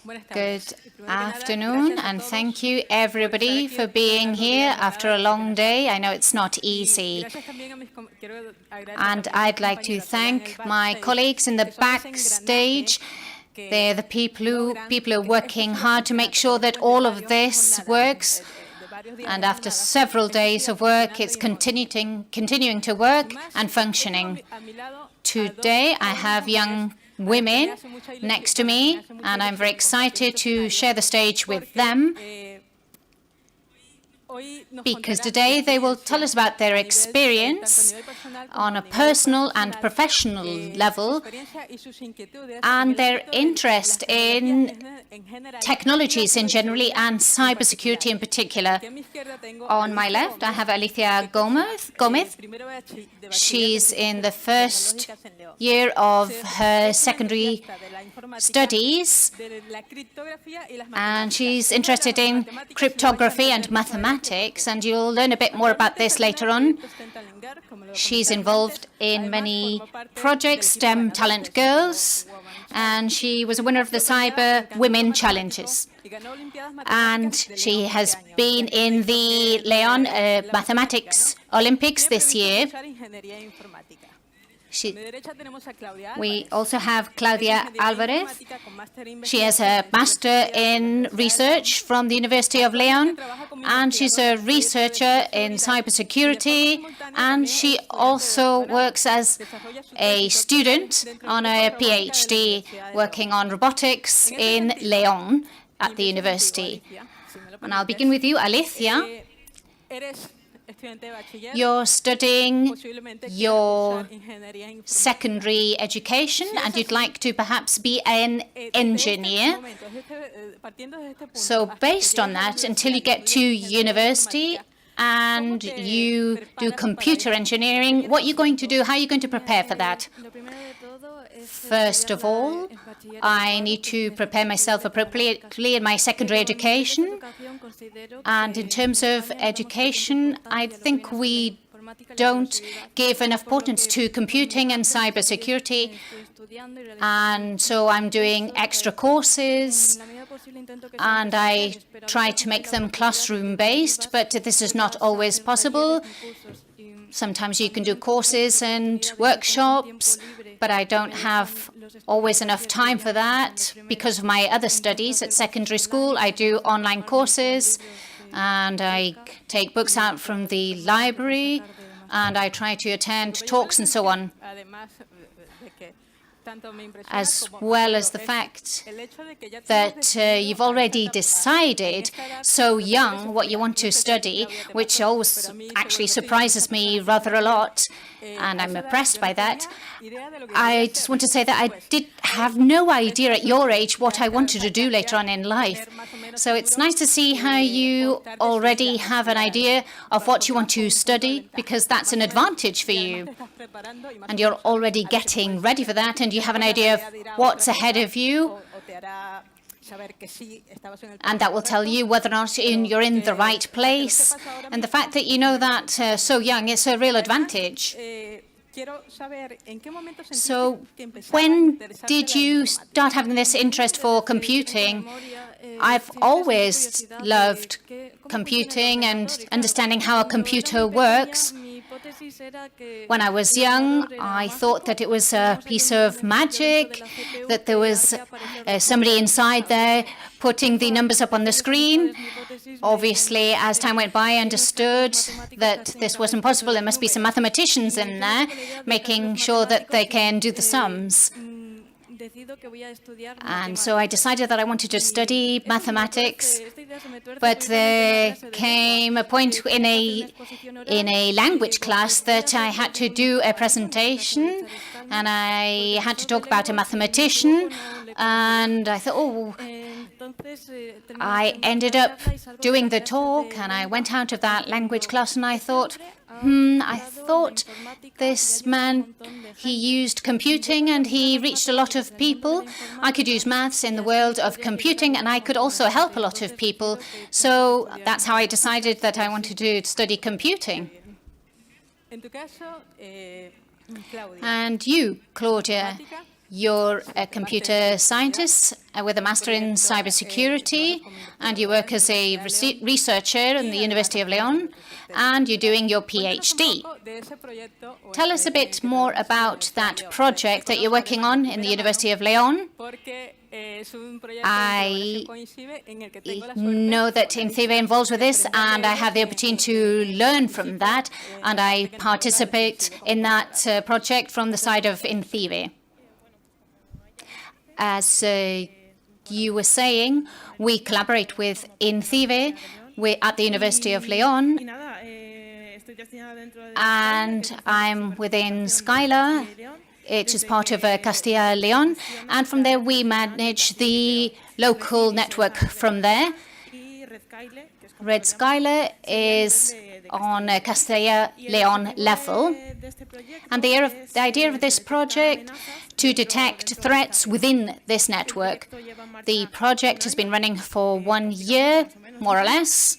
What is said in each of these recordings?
Good afternoon, and thank you everybody for being here after a long day. I know it's not easy. And I'd like to thank my colleagues in the backstage. They're the people who are working hard to make sure that all of this works. And after several days of work, it's continuing to work and functioning. Today, I have young women next to me, and I'm very excited to share the stage with them, because today they will tell us about their experience on a personal and professional level and their interest in technologies in generally and cybersecurity in particular. On my left, I have Alicia Gómez. She's in the first year of her secondary studies, and she's interested in cryptography and mathematics, and you'll learn a bit more about this later on. She's involved in many projects, STEM Talent Girls, and she was a winner of the Cyberwomen challenges. And she has been in the León Mathematics Olympics this year. We also have Claudia Álvarez. She has a master in research from the University of León, and she's a researcher in cybersecurity, and she also works as a student on a PhD working on robotics in León at the university. And I'll begin with you, Alicia. You're studying your secondary education and you'd like to perhaps be an engineer. So based on that, until you get to university and you do computer engineering, what are you going to do? How are you going to prepare for that? First of all, I need to prepare myself appropriately in my secondary education. And in terms of education, I think we don't give enough importance to computing and cybersecurity. And so I'm doing extra courses, and I try to make them classroom-based, but this is not always possible. Sometimes you can do courses and workshops, but I don't have always enough time for that because of my other studies at secondary school. I do online courses, and I take books out from the library, and I try to attend talks and so on, as well as the fact that you've already decided so young what you want to study, which always actually surprises me rather a lot, and I'm impressed by that. I just want to say that I did have no idea at your age what I wanted to do later on in life. So it's nice to see how you already have an idea of what you want to study, because that's an advantage for you. And you're already getting ready for that, and you have an idea of what's ahead of you. And that will tell you whether or not you're in the right place. And the fact that you know that so young is a real advantage. So when did you start having this interest for computing? I've always loved computing and understanding how a computer works. When I was young, I thought that it was a piece of magic, that there was somebody inside there putting the numbers up on the screen. Obviously, as time went by, I understood that this wasn't possible. There must be some mathematicians in there making sure that they can do the sums. And so I decided that I wanted to study mathematics, but there came a point in a language class that I had to do a presentation, and I had to talk about a mathematician, and I thought, oh, I ended up doing the talk, and I went out of that language class, and I thought this man, he used computing and he reached a lot of people. I could use maths in the world of computing, and I could also help a lot of people. So that's how I decided that I wanted to study computing. And you, Claudia, You're a computer scientist with a master in cybersecurity, and you work as a researcher in the University of León, and you're doing your PhD. Tell us a bit more about that project that you're working on in the University of León. I know that INCIBE involves with this, and I have the opportunity to learn from that, and I participate in that project from the side of INCIBE. As you were saying, we collaborate with INCIBE at the University of León, and I'm within Skylar. It is part of Castillo León, and from there we manage the local network from there. Red Skylar is on Castillo León level, and the idea of this project to detect threats within this network. The project has been running for 1 year, more or less,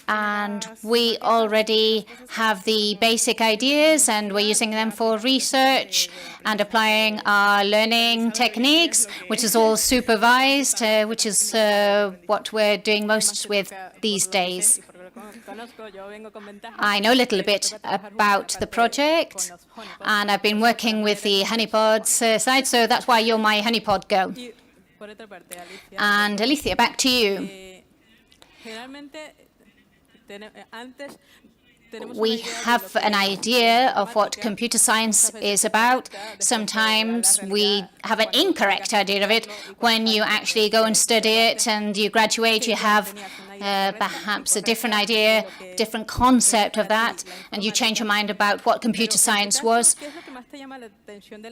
and we already have the basic ideas, and we're using them for research and applying our learning techniques, which is all supervised, which is what we're doing most with these days. I know a little bit about the project, and I've been working with the honeypods side, so that's why you're my honeypod girl. And Alicia, back to you. We have an idea of what computer science is about. Sometimes we have an incorrect idea of it. When you actually go and study it and you graduate, you have perhaps a different idea, different concept of that, and you change your mind about what computer science was.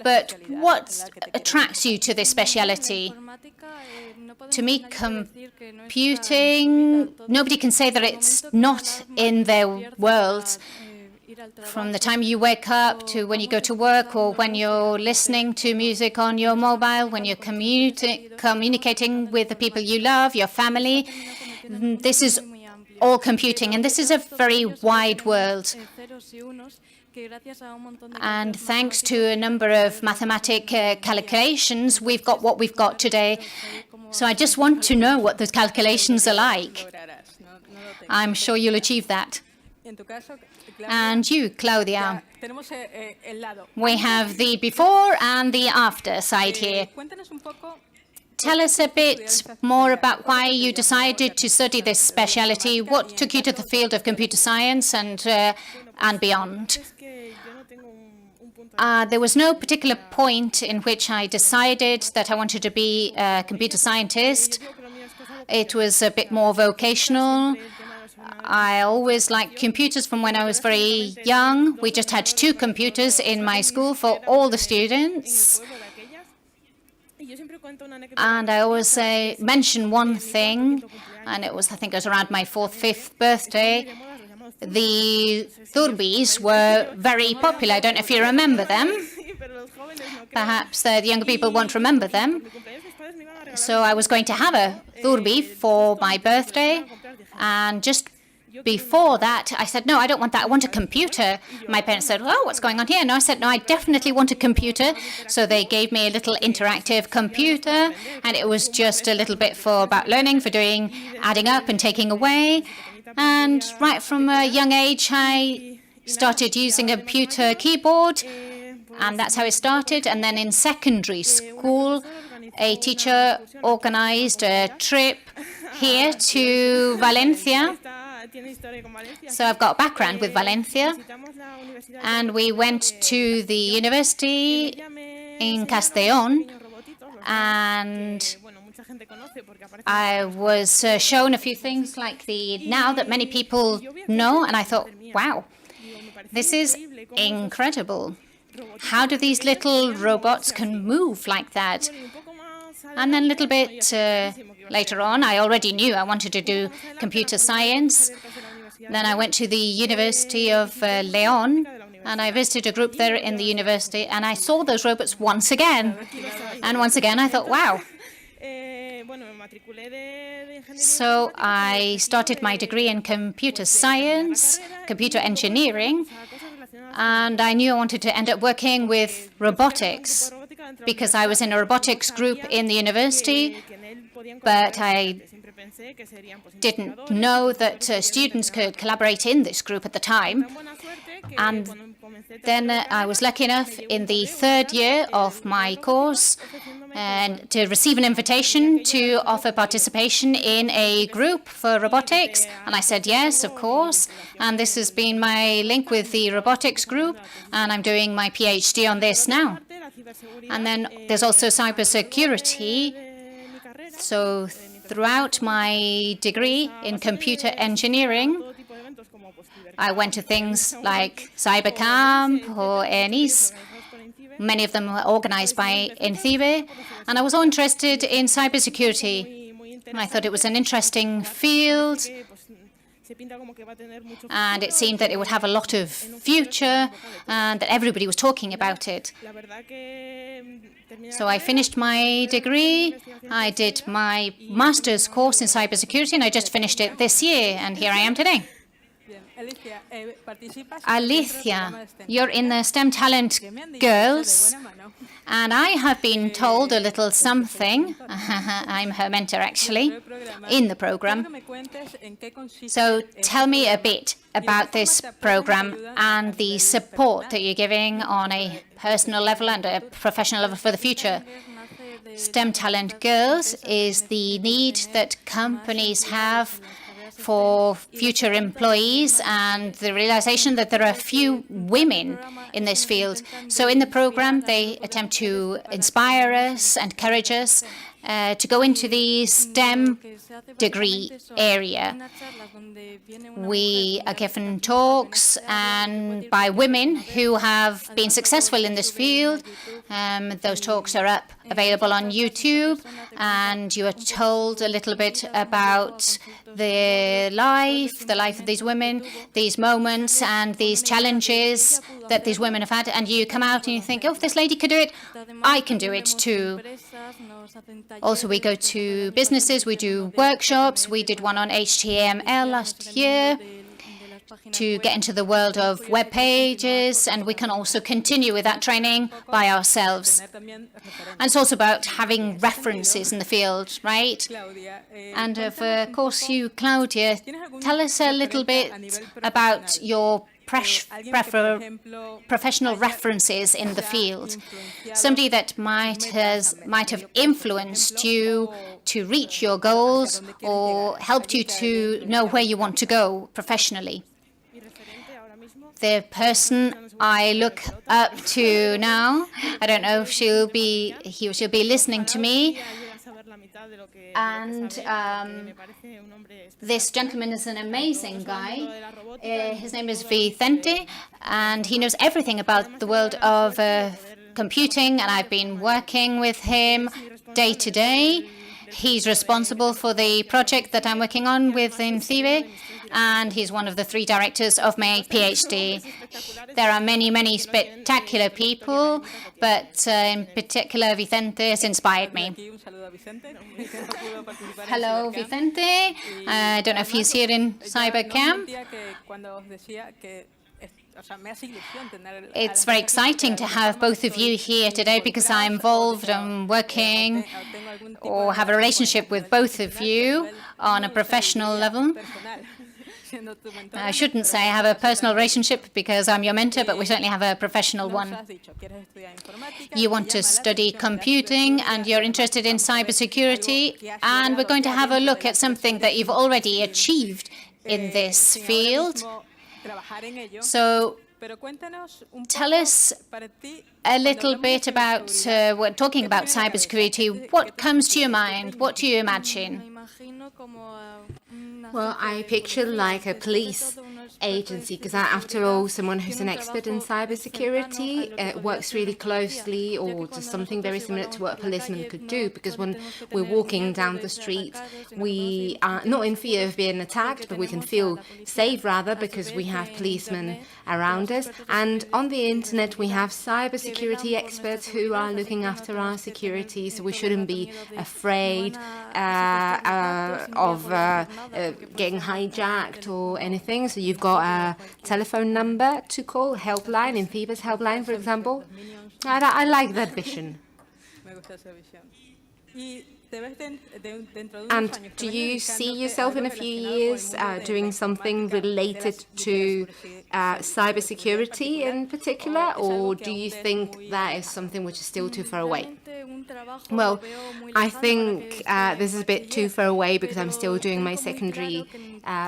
But what attracts you to this speciality? To me, computing, nobody can say that it's not in their world. From the time you wake up to when you go to work, or when you're listening to music on your mobile, when you're communicating with the people you love, your family, this is all computing, and this is a very wide world. And thanks to a number of mathematic calculations, we've got what we've got today. So I just want to know what those calculations are like. I'm sure you'll achieve that. And you, Claudia, we have the before and the after side here. Tell us a bit more about why you decided to study this specialty. What took you to the field of computer science and beyond? There was no particular point in which I decided that I wanted to be a computer scientist. It was a bit more vocational. I always liked computers from when I was very young. We just had 2 computers in my school for all the students. And I always mention one thing, and it was, I think it was around my 4th, 5th birthday. The Turbis were very popular. I don't know if you remember them. Perhaps the younger people won't remember them. So I was going to have a Turbi for my birthday, and just before that, I said, no, I don't want that. I want a computer. My parents said, oh, what's going on here? No, I said, no, I definitely want a computer. So they gave me a little interactive computer, and it was just a little bit for about learning, for doing adding up and taking away. And right from a young age, I started using a computer keyboard, and that's how it started. And then in secondary school, a teacher organized a trip here to Valencia. So I've got a background with Valencia, and we went to the university in Castellón, and I was shown a few things like the now that many people know, and I thought, wow, this is incredible. How do these little robots can move like that? And then a little bit later on, I already knew I wanted to do computer science. Then I went to the University of León, and I visited a group there in the university, and I saw those robots once again. And once again, I thought, wow. So I started my degree in computer science, computer engineering, And I knew I wanted to end up working with robotics because I was in a robotics group in the university, but I didn't know that students could collaborate in this group at the time. And then I was lucky enough in the third year of my course and to receive an invitation to offer participation in a group for robotics. And I said yes, of course. And this has been my link with the robotics group. And I'm doing my PhD on this now. And then there's also cybersecurity. So throughout my degree in computer engineering, I went to things like CyberCamp or ENIS. Many of them were organized by INCIBE. And I was all interested in cybersecurity. And I thought it was an interesting field. And it seemed that it would have a lot of future and that everybody was talking about it. So I finished my degree, I did my master's course in cybersecurity, and I just finished it this year, and here I am today. Alicia, you're in the STEM Talent Girls, and I have been told a little something. I'm her mentor, actually, in the program. So tell me a bit about this program and the support that you're giving on a personal level and a professional level for the future. STEM Talent Girls is the need that companies have for future employees and the realization that there are few women in this field. So in the program, they attempt to inspire us, encourage us to go into the STEM degree area. We are given talks and by women who have been successful in this field. Those talks are available on YouTube, and you are told a little bit about the life of these women, these moments and these challenges that these women have had, and you come out and you think, oh, if this lady could do it, I can do it too. Also, we go to businesses, we do workshops. We did one on HTML last year to get into the world of web pages, and we can also continue with that training by ourselves. And it's also about having references in the field, right? And of course, you, Claudia, tell us a little bit about your professional references in the field. Somebody that might have influenced you to reach your goals or helped you to know where you want to go professionally. The person I look up to now, I don't know if she'll be listening to me. And this gentleman is an amazing guy. His name is Vicente, and he knows everything about the world of computing, and I've been working with him day to day. He's responsible for the project that I'm working on with INCIBE, and he's one of the 3 directors of my PhD. There are many, many spectacular people, but in particular, Vicente has inspired me. Hello, Vicente. I don't know if he's here in CyberCamp. It's very exciting to have both of you here today because I'm involved and working or have a relationship with both of you on a professional level. I shouldn't say I have a personal relationship because I'm your mentor, but we certainly have a professional one. You want to study computing and you're interested in cybersecurity, and we're going to have a look at something that you've already achieved in this field. So tell us a little bit about, we're talking about cybersecurity. What comes to your mind? What do you imagine? Well, I picture like a police agency, because after all, someone who's an expert in cybersecurity works really closely or does something very similar to what a policeman could do, because when we're walking down the street, we are not in fear of being attacked, but we can feel safe rather because we have policemen around us. And on the internet, we have cybersecurity experts who are looking after our security, so we shouldn't be afraid getting hijacked or anything. So you've got a telephone number to call, helpline, INCIBE's helpline, for example. I like that vision. And do you see yourself in a few years doing something related to cybersecurity in particular, or do you think that is something which is still too far away? Well, I think this is a bit too far away because I'm still doing my secondary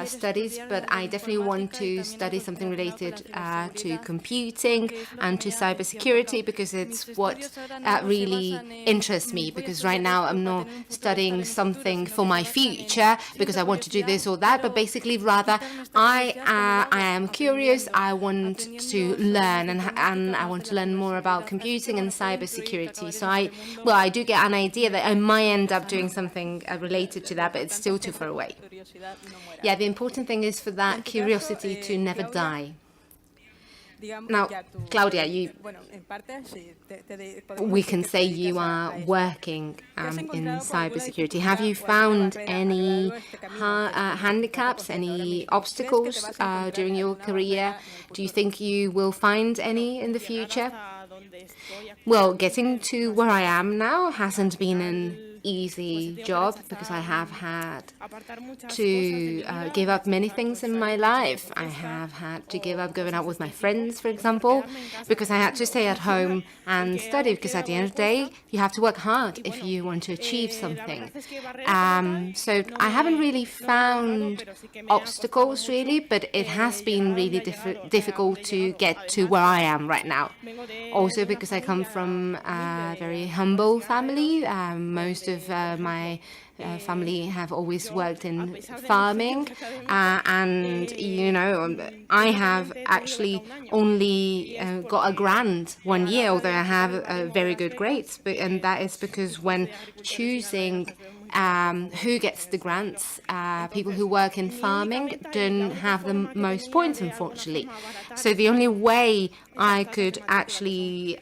studies, but I definitely want to study something related to computing and to cybersecurity because it's what really interests me, because right now I'm not studying something for my future because I want to do this or that, but basically rather I am curious, I want to learn and I want to learn more about computing and cybersecurity. So I do get an idea that I might end up doing something related to that, but it's still too far away. Yeah, the important thing is for that curiosity to never die. Now, Claudia, we can say you are working in cybersecurity. Have you found any handicaps, any obstacles during your career? Do you think you will find any in the future? Well, getting to where I am now hasn't been an easy job because I have had to give up many things in my life. I have had to give up going out with my friends, for example, because I had to stay at home and study, because at the end of the day, you have to work hard if you want to achieve something. So I haven't really found obstacles, really, but it has been really difficult to get to where I am right now. Also because I come from a very humble family. Most of my family have always worked in farming, and I have actually only got a grant 1 year, although I have very good grades, and that is because when choosing who gets the grants, people who work in farming don't have the most points, unfortunately. So the only way I could actually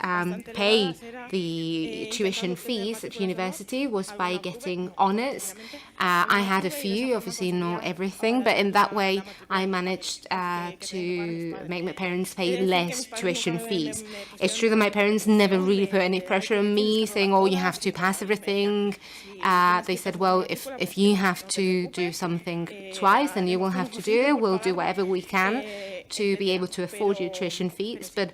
pay the tuition fees at university was by getting honours. I had a few, obviously not everything, but in that way I managed to make my parents pay less tuition fees. It's true that my parents never really put any pressure on me, saying, oh, you have to pass everything. They said, well, if you have to do something twice, then you will have to do it. We'll do whatever we can to be able to afford your tuition fees. But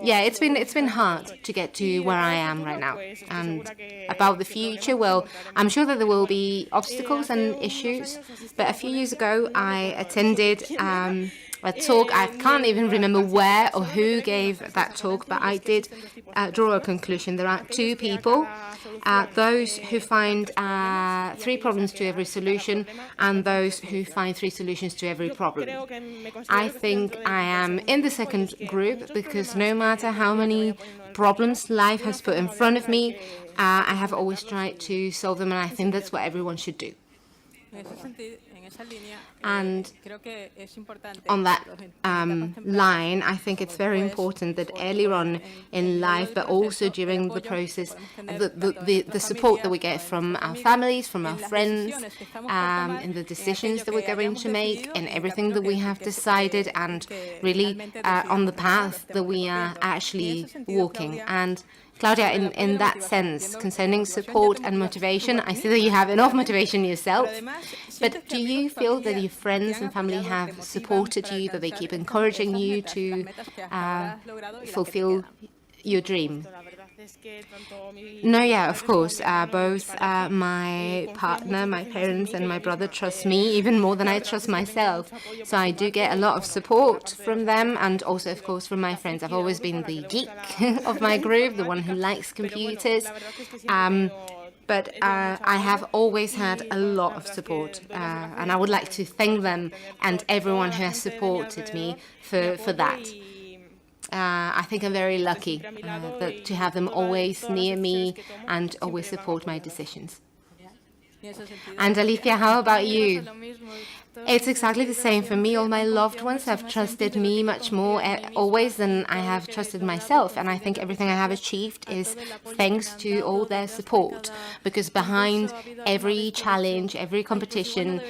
yeah, it's been hard to get to where I am right now. And about the future, well, I'm sure that there will be obstacles and issues. But a few years ago, I attended a talk. I can't even remember where or who gave that talk, but I did draw a conclusion. There are two people, those who find 3 problems to every solution and those who find 3 solutions to every problem. I think I am in the second group because no matter how many problems life has put in front of me, I have always tried to solve them, and I think that's what everyone should do. And on that line, I think it's very important that earlier on in life, but also during the process, the support that we get from our families, from our friends, in the decisions that we're going to make, and everything that we have decided, and really on the path that we are actually walking. And Claudia, in that sense, concerning support and motivation, I see that you have enough motivation yourself, but do you feel that your friends and family have supported you, that they keep encouraging you to fulfill your dream? No, yeah, of course. Both my partner, my parents, and my brother trust me even more than I trust myself. So I do get a lot of support from them, and also, of course, from my friends. I've always been the geek of my group, the one who likes computers. But I have always had a lot of support, and I would like to thank them and everyone who has supported me for that. I think I'm very lucky to have them always near me and always support my decisions. And Alicia, how about you? It's exactly the same for me. All my loved ones have trusted me much more always than I have trusted myself. And I think everything I have achieved is thanks to all their support. Because behind every challenge, every competition,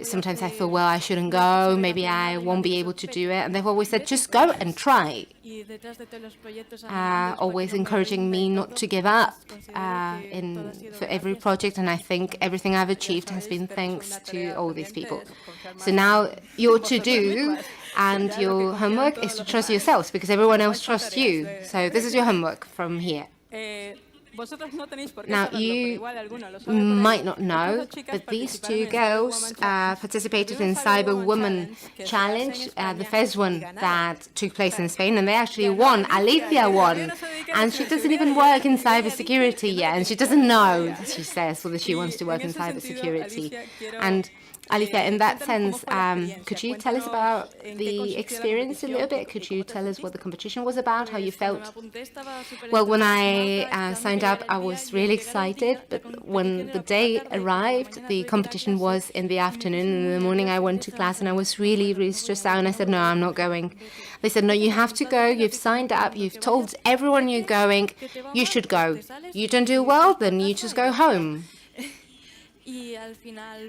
sometimes I thought, well, I shouldn't go. Maybe I won't be able to do it. And they've always said, just go and try. Always encouraging me not to give up for every project. And I think everything I've achieved has been thanks to all these people. So now your to-do and your homework is to trust yourselves, because everyone else trusts you. So this is your homework from here. Now, you might not know, but these two girls participated in Cyberwomen Challenge, the first one that took place in Spain, and they actually won. Alicia won, and she doesn't even work in cybersecurity yet, and she doesn't know, she says, whether she wants to work in cybersecurity. And Alicia, in that sense, could you tell us about the experience a little bit? Could you tell us what the competition was about, how you felt? Well, when I signed up, I was really excited, but when the day arrived, the competition was in the afternoon. In the morning, I went to class, and I was really, really stressed out, and I said, no, I'm not going. They said, no, you have to go. You've signed up. You've told everyone you're going. You should go. You don't do well, then you just go home.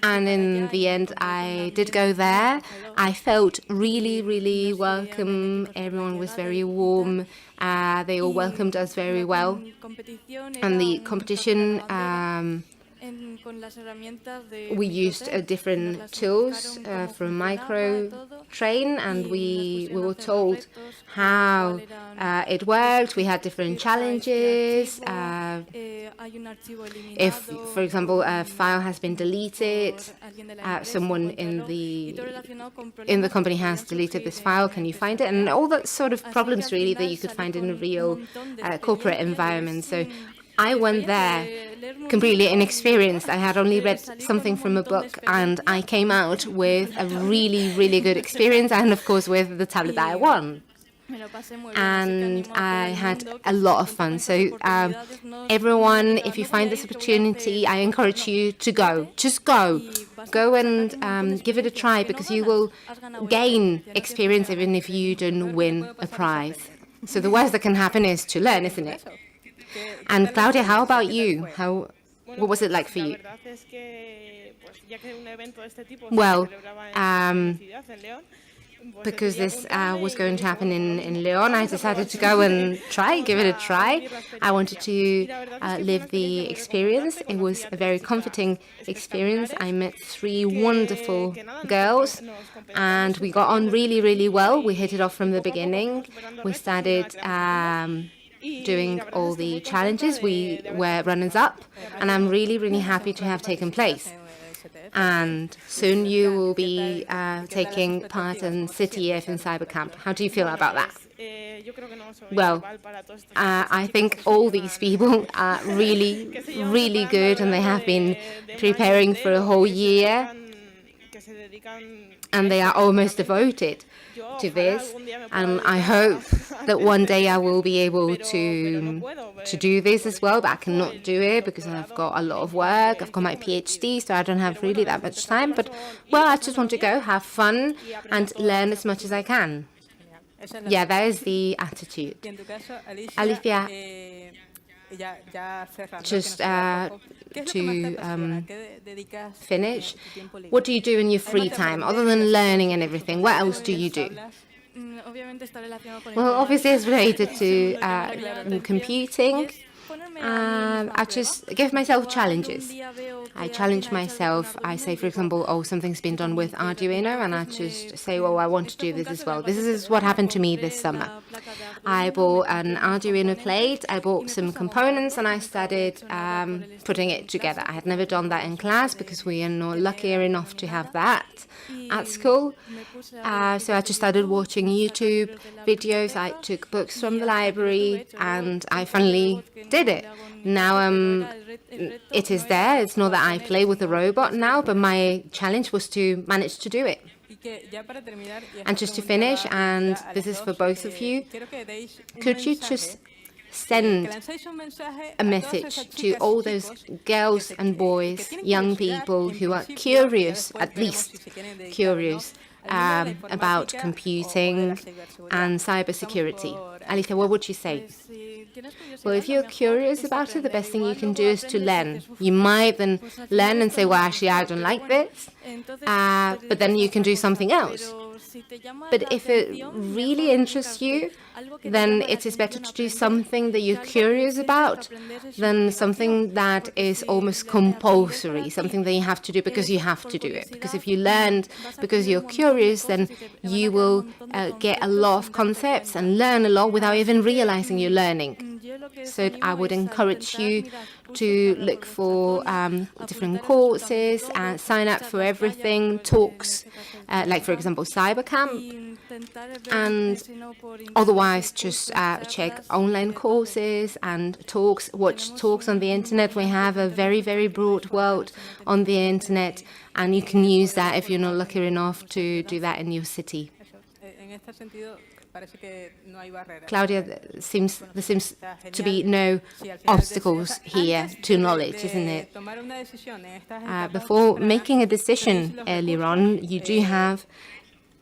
And in the end, I did go there. I felt really, really welcome. Everyone was very warm. They all welcomed us very well. And the competition, we used different tools from Micro Train, and we were told how it worked. We had different challenges. If, for example, a file has been deleted, someone in the company has deleted this file, can you find it? And all that sort of problems, really, that you could find in a real corporate environment. So I went there completely inexperienced. I had only read something from a book, and I came out with a really, really good experience, and of course with the tablet that I won. And I had a lot of fun. So everyone, if you find this opportunity, I encourage you to go. Just go. Go and give it a try, because you will gain experience even if you don't win a prize. So the worst that can happen is to learn, isn't it? And Claudia, how about you? What was it like for you? Well, because this was going to happen in León, I decided to go and give it a try. I wanted to live the experience. It was a very comforting experience. I met 3 wonderful girls, and we got on really, really well. We hit it off from the beginning. We started doing all the challenges. We were runners-up, and I'm really, really happy to have taken place. And soon you will be taking part in CTF in CyberCamp. How do you feel about that? Well, I think all these people are really, really good, and they have been preparing for a whole year, and they are almost devoted to this. And I hope that one day I will be able to do this as well, but I cannot do it because I've got a lot of work. I've got my PhD, so I don't have really that much time. But, well, I just want to go, have fun, and learn as much as I can. Yeah, that is the attitude. Alicia, just to finish, what do you do in your free time, other than learning and everything? What else do you do? Well, obviously it's related to computing. I just give myself challenges. I challenge myself. I say, for example, oh, something's been done with Arduino, and I just say, well, I want to do this as well. This is what happened to me this summer. I bought an Arduino plate, I bought some components, and I started putting it together. I had never done that in class because we are not lucky enough to have that at school. So I just started watching YouTube videos. I took books from the library, and I finally did it. Now it is there. It's not that I play with the robot now, but my challenge was to manage to do it. And just to finish, and this is for both of you, could you just send a message to all those girls and boys, young people who are curious, at least curious, about computing and cybersecurity. Alicia, what would you say? Well, if you're curious about it, the best thing you can do is to learn. You might then learn and say, well, actually, I don't like this, but then you can do something else. But if it really interests you, then it is better to do something that you're curious about than something that is almost compulsory, something that you have to do because you have to do it. Because if you learned because you're curious, then you will get a lot of concepts and learn a lot without even realizing you're learning. So I would encourage you to look for different courses and sign up for everything, talks, like for example CyberCamp, and otherwise just check online courses and talks, watch talks on the internet. We have a very, very broad world on the internet, and you can use that if you're not lucky enough to do that in your city. Claudia, there seems to be no obstacles here to knowledge, isn't it? Before making a decision earlier on, you do have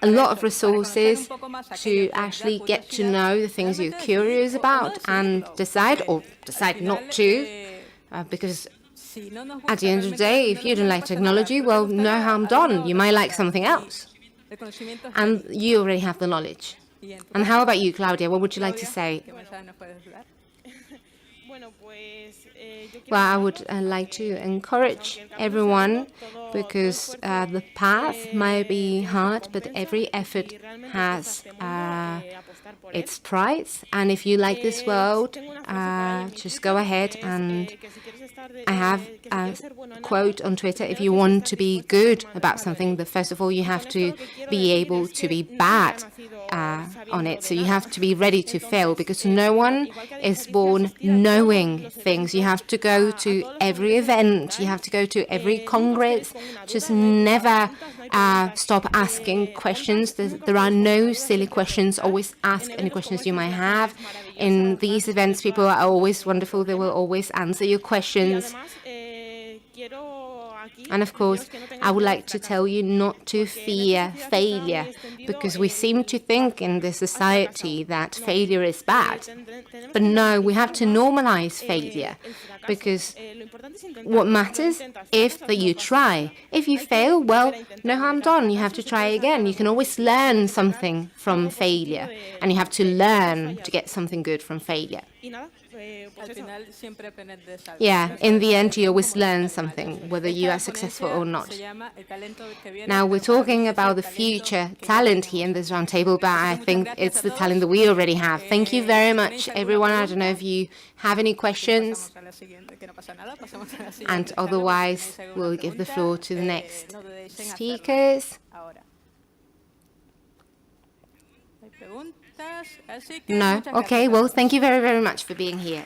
a lot of resources to actually get to know the things you're curious about and decide or decide not to, because at the end of the day, if you don't like technology, well, no harm done. You might like something else, and you already have the knowledge. And how about you, Claudia? What would you like to say? Well, I would like to encourage everyone, because the path might be hard, but every effort has its price. And if you like this world, just go ahead. And I have a quote on Twitter: if you want to be good about something, first of all, you have to be able to be bad on it. So you have to be ready to fail, because no one is born knowing things. You have to go to every event, you have to go to every congress. Just never stop asking questions. There are no silly questions. Always ask any questions you might have. In these events, people are always wonderful. They will always answer your questions. And of course, I would like to tell you not to fear failure, because we seem to think in this society that failure is bad. But no, we have to normalize failure, because what matters is that you try. If you fail, well, no harm done. You have to try again. You can always learn something from failure, and you have to learn to get something good from failure. Yeah, in the end, you always learn something, whether you are successful or not. Now, we're talking about the future talent here in this roundtable, but I think it's the talent that we already have. Thank you very much, everyone. I don't know if you have any questions, and otherwise, we'll give the floor to the next speakers. No? Okay, well, thank you very, very much for being here.